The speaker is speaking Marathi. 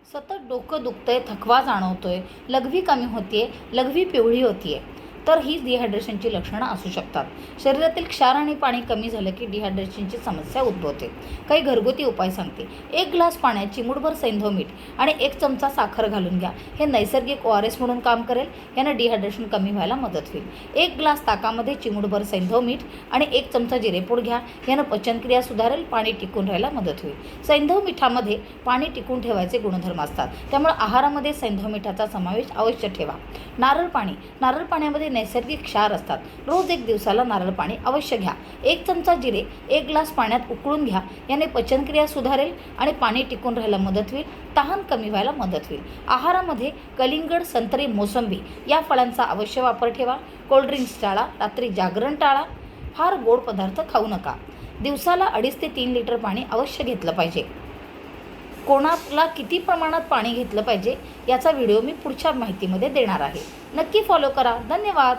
सतत डोकं दुखतंय, थकवा जाणवतोय, लघवी कमी होतीये, लघवी पिवळी होतीये, तर ही डिहायड्रेशनची लक्षणं असू शकतात. शरीरातील क्षार आणि पाणी कमी झालं की डिहायड्रेशनची समस्या उद्भवते. काही घरगुती उपाय सांगते. 1 ग्लास पाण्यात चिमूटभर सैंधव मीठ आणि 1 चमचा साखर घालून घ्या. हे नैसर्गिक ORS म्हणून काम करेल. यानं डिहायड्रेशन कमी व्हायला मदत होईल. 1 ग्लास ताकामध्ये चिमूटभर सैंधव मीठ आणि 1 चमचा जिरेपूड घ्या. यानं पचनक्रिया सुधारेल, पाणी टिकून राहायला मदत होईल. सैंधव मिठामध्ये पाणी टिकून ठेवायचे गुणधर्म असतात, त्यामुळे आहारामध्ये सैंधव मिठाचा समावेश अवश्य ठेवा. नारळ पाणी. नारळ पाण्यामध्ये नैसर्गिक क्षार असतात. रोज 1 दिवसाला नारळ पाणी अवश्य घ्या. 1 चमचा जिरे 1 ग्लास पाण्यात उकळून घ्या. याने पचनक्रिया सुधारेल आणि पाणी टिकून राहायला मदत होईल. तहान कमी व्हायला मदत होईल. आहारामध्ये कलिंगड, संत्री, मोसंबी या फळांचा अवश्य वापर ठेवा. कोल्ड्रिंक्स टाळा. रात्री जागरण टाळा. फार गोड पदार्थ खाऊ नका. दिवसाला 2.5 ते 3 लिटर पाणी अवश्य घेतलं पाहिजे. कोणाला किती प्रमाणात पाणी घेतलं पाहिजे याचा व्हिडिओ मी पुढच्या माहितीमध्ये देणार आहे. नक्की फॉलो करा. धन्यवाद.